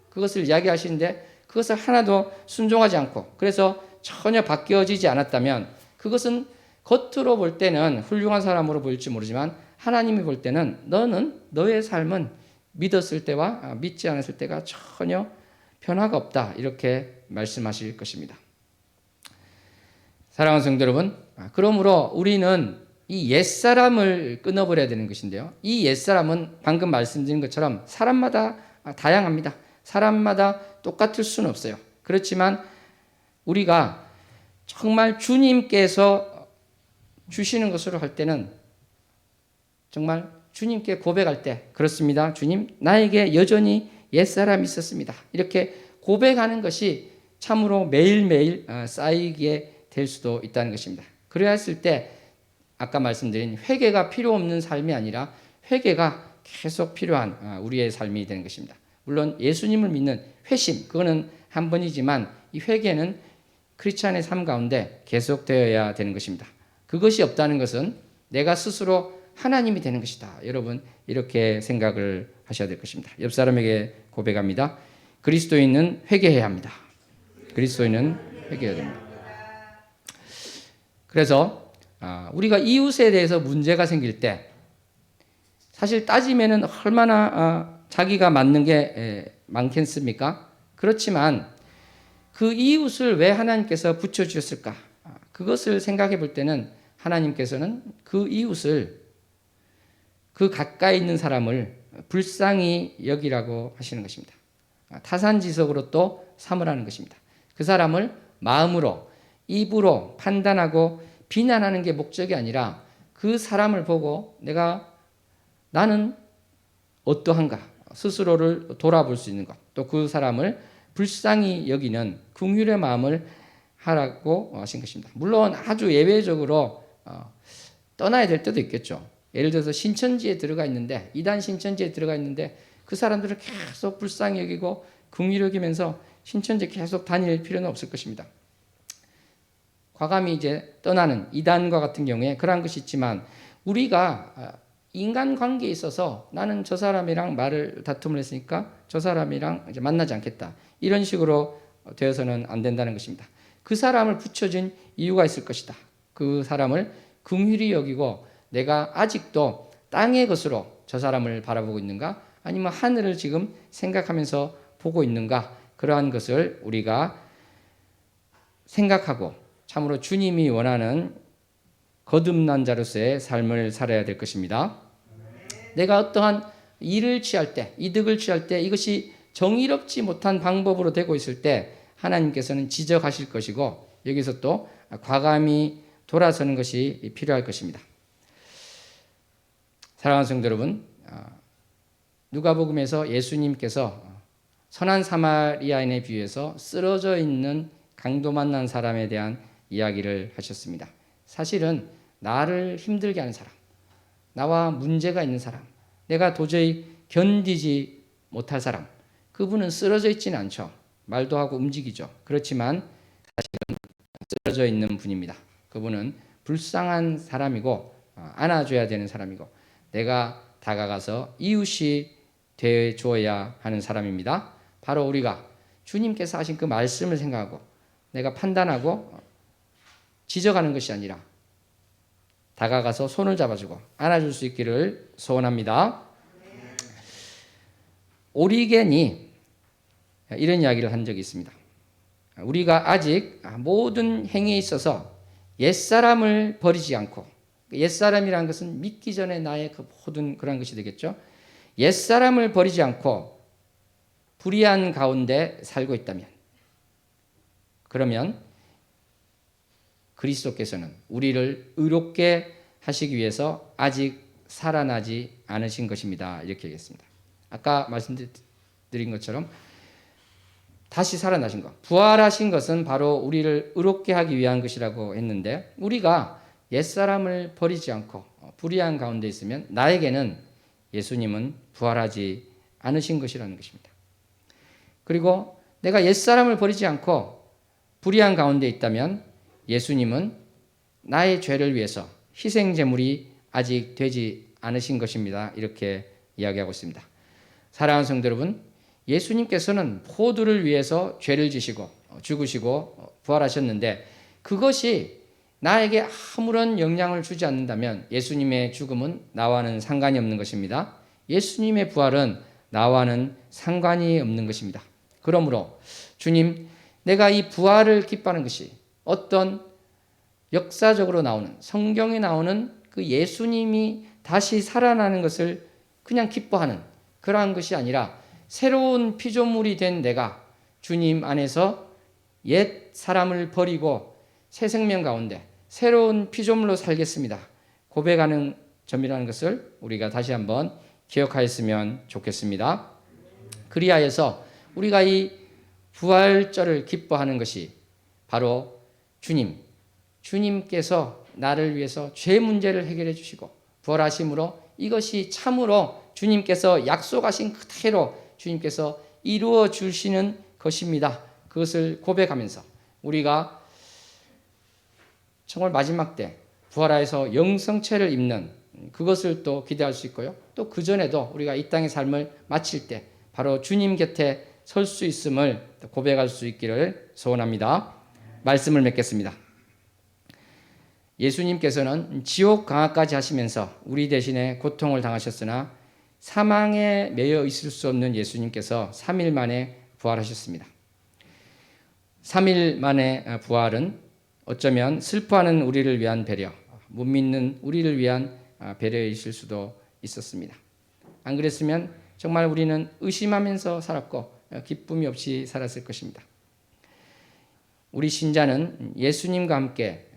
[SPEAKER 1] 그것을 이야기하시는데 그것을 하나도 순종하지 않고 그래서 전혀 바뀌어지지 않았다면 그것은 겉으로 볼 때는 훌륭한 사람으로 보일지 모르지만 하나님이 볼 때는 너의 삶은 믿었을 때와 믿지 않았을 때가 전혀 변화가 없다, 이렇게 말씀하실 것입니다. 사랑하는 성도 여러분, 그러므로 우리는 이 옛사람을 끊어버려야 되는 것인데요. 이 옛사람은 방금 말씀드린 것처럼 사람마다 다양합니다. 사람마다 똑같을 수는 없어요. 그렇지만 우리가 정말 주님께서 주시는 것으로 할 때는 정말 주님께 고백할 때, 그렇습니다. 주님, 나에게 여전히 옛사람이 있었습니다. 이렇게 고백하는 것이 참으로 매일매일 쌓이게 될 수도 있다는 것입니다. 그래야 했을 때 아까 말씀드린 회개가 필요 없는 삶이 아니라 회개가 계속 필요한 우리의 삶이 되는 것입니다. 물론 예수님을 믿는 회심, 그거는 한 번이지만 이 회개는 크리스찬의 삶 가운데 계속되어야 되는 것입니다. 그것이 없다는 것은 내가 스스로 하나님이 되는 것이다. 여러분, 이렇게 생각을 하셔야 될 것입니다. 옆 사람에게 고백합니다. 그리스도인은 회개해야 합니다. 그리스도인은 회개해야 됩니다. 그래서 우리가 이웃에 대해서 문제가 생길 때 사실 따지면은 얼마나 자기가 맞는 게 많겠습니까? 그렇지만 그 이웃을 왜 하나님께서 붙여주셨을까? 그것을 생각해 볼 때는 하나님께서는 그 이웃을, 그 가까이 있는 사람을 불쌍히 여기라고 하시는 것입니다. 타산지석으로 또 삼으라는 것입니다. 그 사람을 마음으로, 입으로 판단하고 비난하는 게 목적이 아니라 그 사람을 보고 나는 어떠한가 스스로를 돌아볼 수 있는 것, 또 그 사람을 불쌍히 여기는 긍휼의 마음을 하라고 하신 것입니다. 물론 아주 예외적으로 떠나야 될 때도 있겠죠. 예를 들어서 신천지에 들어가 있는데, 이단 신천지에 들어가 있는데 그 사람들을 계속 불쌍히 여기고 긍휼히 여기면서 신천지에 계속 다닐 필요는 없을 것입니다. 과감히 이제 떠나는 이단과 같은 경우에 그러한 것이 있지만, 우리가 인간관계에 있어서 나는 저 사람이랑 다툼을 했으니까 저 사람이랑 이제 만나지 않겠다, 이런 식으로 되어서는 안 된다는 것입니다. 그 사람을 붙여준 이유가 있을 것이다. 그 사람을 긍휼히 여기고 내가 아직도 땅의 것으로 저 사람을 바라보고 있는가, 아니면 하늘을 지금 생각하면서 보고 있는가, 그러한 것을 우리가 생각하고 참으로 주님이 원하는 거듭난 자로서의 삶을 살아야 될 것입니다. 내가 어떠한 일을 취할 때, 이득을 취할 때 이것이 정의롭지 못한 방법으로 되고 있을 때 하나님께서는 지적하실 것이고, 여기서 또 과감히 돌아서는 것이 필요할 것입니다. 사랑하는 성도 여러분, 누가복음에서 예수님께서 선한 사마리아인에 비유해서 쓰러져 있는 강도 만난 사람에 대한 이야기를 하셨습니다. 사실은 나를 힘들게 하는 사람, 나와 문제가 있는 사람, 내가 도저히 견디지 못할 사람, 그분은 쓰러져 있지는 않죠. 말도 하고 움직이죠. 그렇지만 사실은 쓰러져 있는 분입니다. 그분은 불쌍한 사람이고 안아줘야 되는 사람이고 내가 다가가서 이웃이 되어줘야 하는 사람입니다. 바로 우리가 주님께서 하신 그 말씀을 생각하고 내가 판단하고 지적하는 것이 아니라 다가가서 손을 잡아주고 안아줄 수 있기를 소원합니다. 오리겐이 이런 이야기를 한 적이 있습니다. 우리가 아직 모든 행위에 있어서 옛사람을 버리지 않고, 옛사람이라는 것은 믿기 전에 나의 그 모든 그런 것이 되겠죠. 옛사람을 버리지 않고 불의한 가운데 살고 있다면, 그러면 그리스도께서는 우리를 의롭게 하시기 위해서 아직 살아나지 않으신 것입니다. 이렇게 얘기했습니다. 아까 말씀드린 것처럼 다시 살아나신 것, 부활하신 것은 바로 우리를 의롭게 하기 위한 것이라고 했는데, 우리가 옛사람을 버리지 않고 불의한 가운데 있으면 나에게는 예수님은 부활하지 않으신 것이라는 것입니다. 그리고 내가 옛사람을 버리지 않고 불의한 가운데 있다면 예수님은 나의 죄를 위해서 희생제물이 아직 되지 않으신 것입니다. 이렇게 이야기하고 있습니다. 사랑하는 성도 여러분, 예수님께서는 모두를 위해서 죄를 지시고 죽으시고 부활하셨는데, 그것이 나에게 아무런 영향을 주지 않는다면 예수님의 죽음은 나와는 상관이 없는 것입니다. 예수님의 부활은 나와는 상관이 없는 것입니다. 그러므로 주님, 내가 이 부활을 기뻐하는 것이 어떤 역사적으로 나오는, 성경에 나오는 그 예수님이 다시 살아나는 것을 그냥 기뻐하는 그러한 것이 아니라, 새로운 피조물이 된 내가 주님 안에서 옛 사람을 버리고 새 생명 가운데 새로운 피조물로 살겠습니다, 고백하는 점이라는 것을 우리가 다시 한번 기억하였으면 좋겠습니다. 그리하여서 우리가 이 부활절을 기뻐하는 것이 바로 주님께서 나를 위해서 죄 문제를 해결해 주시고 부활하심으로, 이것이 참으로 주님께서 약속하신 그대로 주님께서 이루어 주시는 것입니다. 그것을 고백하면서 우리가 정말 마지막 때 부활하여서 영성체를 입는 그것을 또 기대할 수 있고요. 또 그 전에도 우리가 이 땅의 삶을 마칠 때 바로 주님 곁에 설 수 있음을 고백할 수 있기를 소원합니다. 말씀을 맺겠습니다. 예수님께서는 지옥 강화까지 하시면서 우리 대신에 고통을 당하셨으나 사망에 매여 있을 수 없는 예수님께서 3일 만에 부활하셨습니다. 3일 만에 부활은 어쩌면 슬퍼하는 우리를 위한 배려, 못 믿는 우리를 위한 배려이실 수도 있었습니다. 안 그랬으면 정말 우리는 의심하면서 살았고 기쁨이 없이 살았을 것입니다. 우리 신자는 예수님과 함께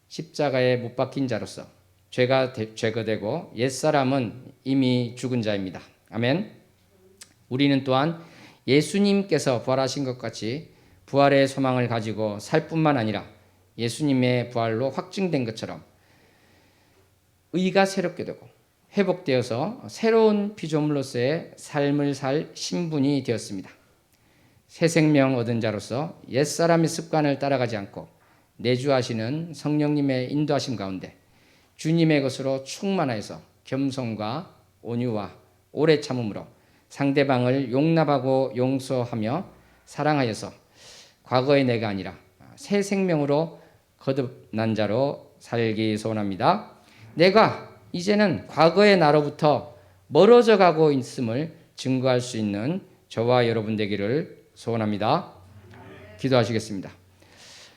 [SPEAKER 1] 십자가에 못 박힌 자로서 죄가 제거되고 옛사람은 이미 죽은 자입니다. 아멘. 우리는 또한 예수님께서 부활하신 것 같이 부활의 소망을 가지고 살 뿐만 아니라 예수님의 부활로 확증된 것처럼 의가 새롭게 되고 회복되어서 새로운 피조물로서의 삶을 살 신분이 되었습니다. 새 생명 얻은 자로서 옛사람의 습관을 따라가지 않고 내주하시는 성령님의 인도하심 가운데 주님의 것으로 충만하여서 겸손과 온유와 오래 참음으로 상대방을 용납하고 용서하며 사랑하여서 과거의 내가 아니라 새 생명으로 거듭난 자로 살기 소원합니다. 내가 이제는 과거의 나로부터 멀어져 가고 있음을 증거할 수 있는 저와 여러분 되기를 소원합니다. 기도하시겠습니다.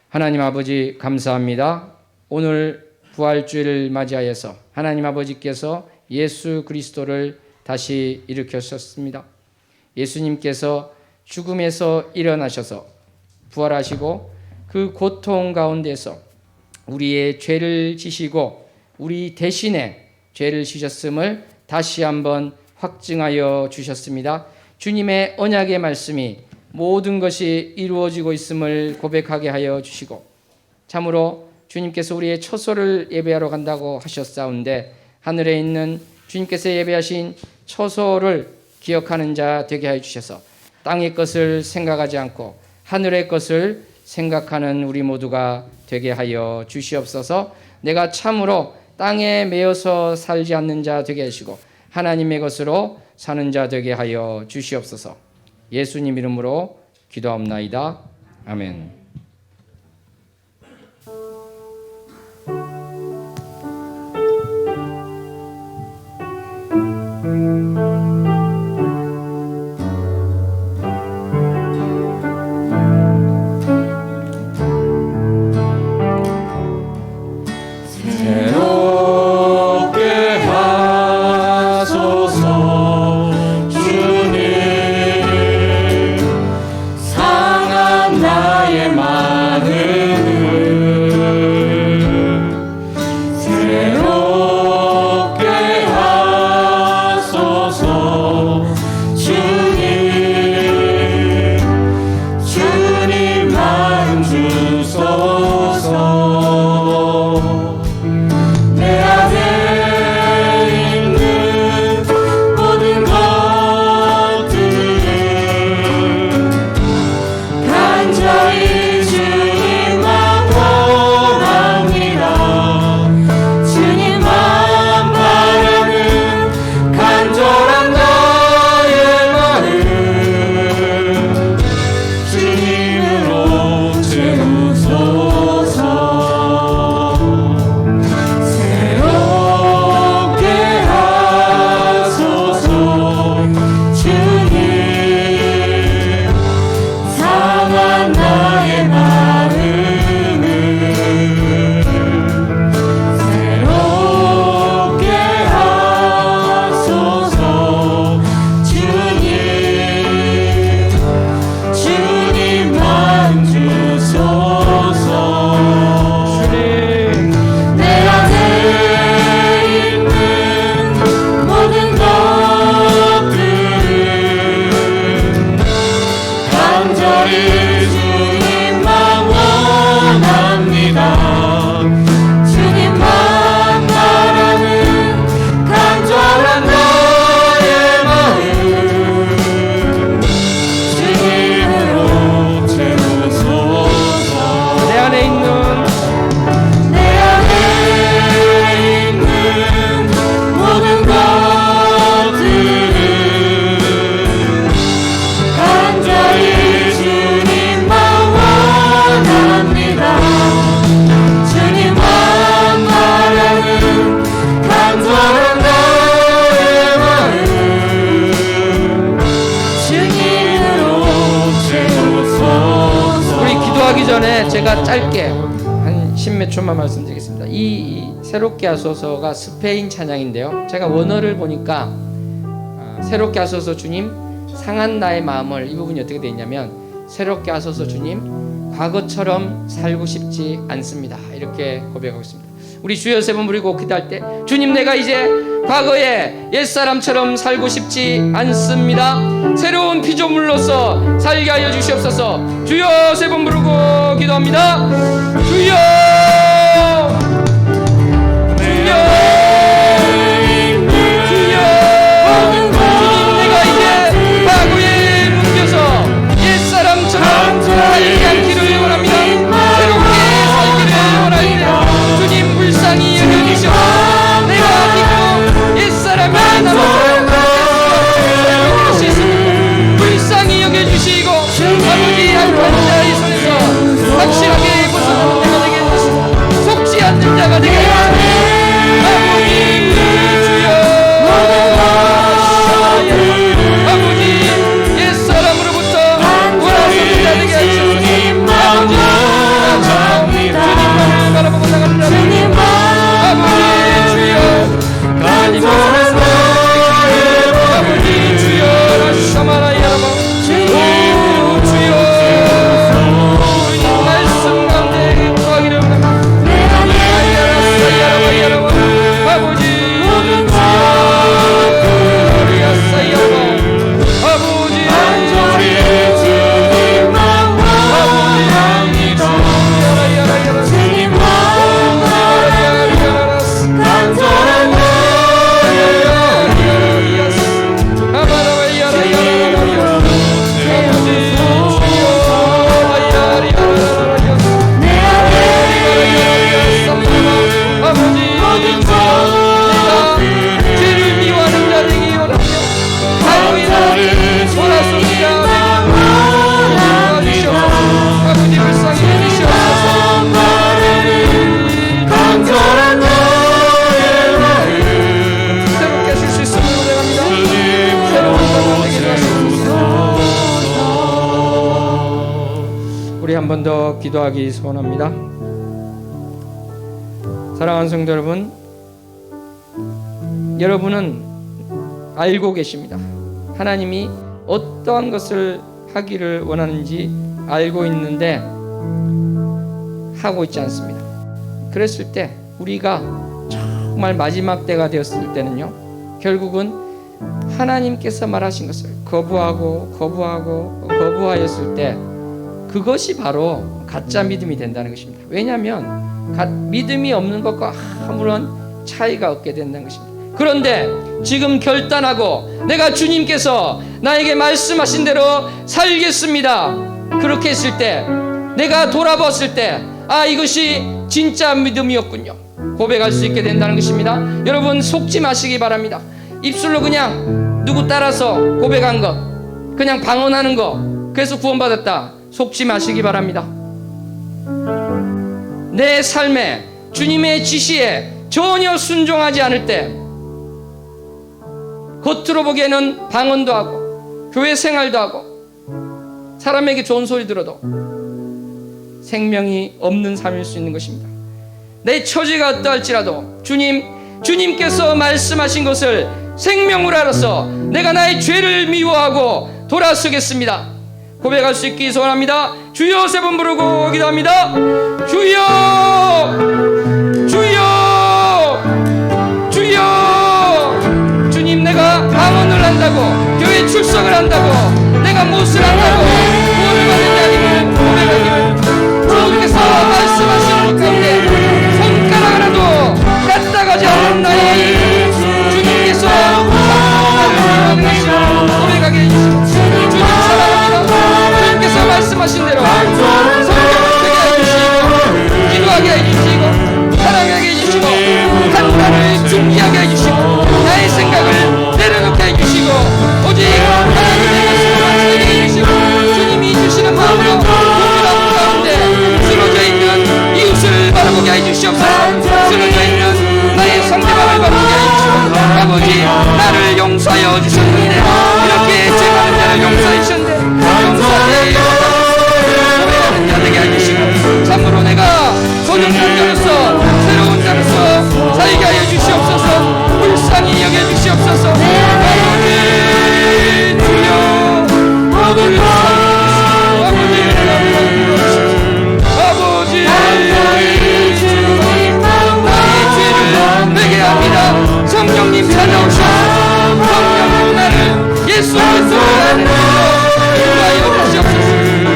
[SPEAKER 1] 하나님 아버지, 감사합니다. 오늘 부활주일을 맞이하여서 하나님 아버지께서 예수 그리스도를 다시 일으키셨습니다. 예수님께서 죽음에서 일어나셔서 부활하시고 그 고통 가운데서 우리의 죄를 지시고 우리 대신에 죄를 지셨음을 다시 한번 확증하여 주셨습니다. 주님의 언약의 말씀이 모든 것이 이루어지고 있음을 고백하게 하여 주시고, 참으로 주님께서 우리의 처소를 예배하러 간다고 하셨사온데 하늘에 있는 주님께서 예배하신 처소를 기억하는 자 되게 하여 주셔서 땅의 것을 생각하지 않고 하늘의 것을 생각하는 우리 모두가 되게 하여 주시옵소서. 내가 참으로 땅에 매여서 살지 않는 자 되게 하시고 하나님의 것으로 사는 자 되게 하여 주시옵소서. 예수님 이름으로 기도하옵나이다. 아멘. 제가 짧게 한 10몇 초만 말씀드리겠습니다. 이 새롭게 하소서가 스페인 찬양인데요. 제가 원어를 보니까 새롭게 하소서 주님, 상한 나의 마음을, 이 부분이 어떻게 되어 있냐면 새롭게 하소서 주님, 과거처럼 살고 싶지 않습니다. 이렇게 고백하고 있습니다. 우리 주여 세 번 부르고 기도할 때, 주님 내가 이제 과거의 옛사람처럼 살고 싶지 않습니다. 새로운 피조물로서 살게 하여 주시옵소서. 주여 세 번 부르고 기도합니다. 주여, 주여, 살지 않기를 원합니다. 새롭게 살기를 원합니다. 주님 불쌍히 여겨주시옵소서. 내가 믿고 옛사람이 남아서 불쌍히 여겨주시고 아버지 악한 자의 손에서 확실하게 벗어나는 자가 되게 해주시고 속지 않는 자가 되게 해주시고 아버지 주여, 아버지 옛사람으로부터 돌아서는 자 되게 해주시고 주님만을 바라보고 나가는 자 아버지 주여 하나님 말씀에서 아버지 주여 라샤마라야라바 오 주여 주님 말씀 가운데 구하기를 원합니다. 야라사야라바야라바 아버지 주여 야사야라바 아버지 한 번 더 기도하기 소원합니다. 사랑하는 성도 여러분, 여러분은 알고 계십니다. 하나님이 어떠한 것을 하기를 원하는지 알고 있는데 하고 있지 않습니다. 그랬을 때 우리가 정말 마지막 때가 되었을 때는요, 결국은 하나님께서 말하신 것을 거부하였을 때 그것이 바로 가짜 믿음이 된다는 것입니다. 왜냐하면 믿음이 없는 것과 아무런 차이가 없게 된다는 것입니다. 그런데 지금 결단하고 내가 주님께서 나에게 말씀하신 대로 살겠습니다, 그렇게 했을 때, 내가 돌아봤을 때 이것이 진짜 믿음이었군요, 고백할 수 있게 된다는 것입니다. 여러분 속지 마시기 바랍니다. 입술로 그냥 누구 따라서 고백한 것, 그냥 방언하는 것, 그래서 구원받았다, 속지 마시기 바랍니다. 내 삶에 주님의 지시에 전혀 순종하지 않을 때, 겉으로 보기에는 방언도 하고 교회 생활도 하고 사람에게 좋은 소리 들어도 생명이 없는 삶일 수 있는 것입니다. 내 처지가 어떠할지라도 주님께서 말씀하신 것을 생명으로 알아서 내가 나의 죄를 미워하고 돌아서겠습니다. 고백할 수 있기 소원합니다. 주여 세 번 부르고 기도합니다. 주여, 주여, 주여. 주님 내가 방언을 한다고, 교회 출석을 한다고, 내가 무엇을 한다고 구원을 받는 자님을 고백하기를 주님께서 말씀하시는 가운데 손가락 하나도 까딱하지 않는 나의 주님께서 나를 위하여 고백하게 해주시고 주님 사랑합니다. 주님께서 말씀하신 대로 성경을 해주시고 기도하게 해주시고 사랑하게 해주시고 판단을 준비하게 해주시고 나의 생각을 내려놓게 해주시고 오직 하나님의 말씀을 완성하게 해주시고 주님이 주시는 마음으로 부끄러움 가운데 쓰러져 있는 이웃을 바라보게 해주시옵소서. 쓰러져 있는 나의 상대방을 바라보게 해주시고 아버지 나를 용서하여 주셨는데 이렇게 죄 많은 자를 용서해 주셨는데 용서해 고백하는 자 되게 해주시고 주셔서 아버지 내게 합니다. 성령님 찾아오셔. 성령님 나를 예수 그리스도의 인도하여 주시옵소서.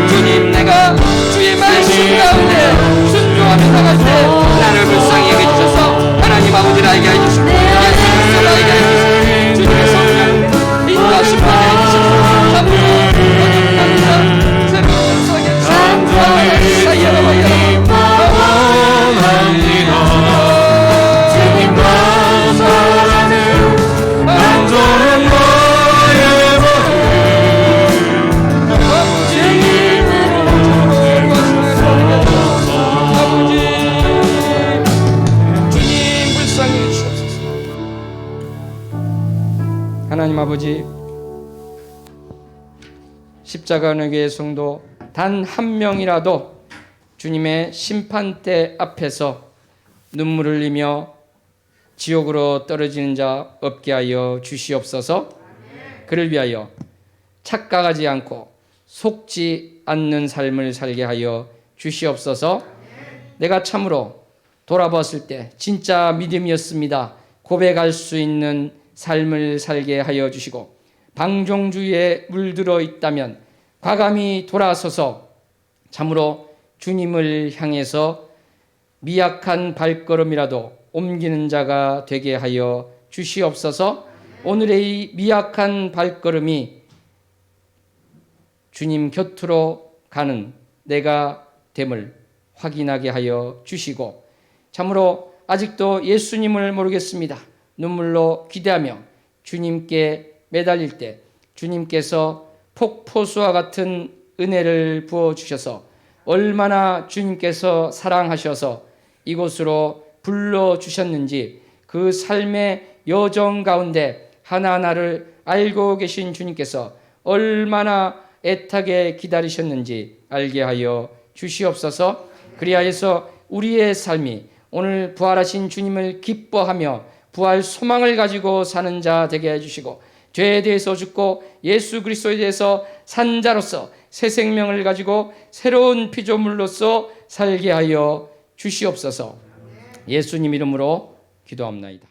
[SPEAKER 1] 주님 내가 주의 말씀 가운데 순종하며 나갈 때 나를 불쌍히 여겨주셔서 하나님 아버지를 알게 해주시고 예수 그리스도를 알게 해주시고 주님의 성령 인도하심 받게 해주시고 앞으로 거듭납니다. 새로운 역사하게 해주시고 사이야라바야라바 하나님 아버지, 십자가 은혜 교회 성도 단 한 명이라도 주님의 심판대 앞에서 눈물을 흘리며 지옥으로 떨어지는 자 없게 하여 주시옵소서. 그를 위하여 착각하지 않고 속지 않는 삶을 살게 하여 주시옵소서. 내가 참으로 돌아봤을 때 진짜 믿음이었습니다 고백할 수 있는 삶을 살게 하여 주시고, 방종주의에 물들어 있다면 과감히 돌아서서 참으로 주님을 향해서 미약한 발걸음이라도 옮기는 자가 되게 하여 주시옵소서. 오늘의 이 미약한 발걸음이 주님 곁으로 가는 내가 됨을 확인하게 하여 주시고, 참으로 아직도 예수님을 모르겠습니다 눈물로 기대하며 주님께 매달릴 때 주님께서 폭포수와 같은 은혜를 부어주셔서 얼마나 주님께서 사랑하셔서 이곳으로 불러주셨는지 그 삶의 여정 가운데 하나하나를 알고 계신 주님께서 얼마나 애타게 기다리셨는지 알게 하여 주시옵소서. 그리하여서 우리의 삶이 오늘 부활하신 주님을 기뻐하며 부활 소망을 가지고 사는 자 되게 해주시고, 죄에 대해서 죽고 예수 그리스도에 대해서 산 자로서 새 생명을 가지고 새로운 피조물로서 살게 하여 주시옵소서. 예수님 이름으로 기도합나이다.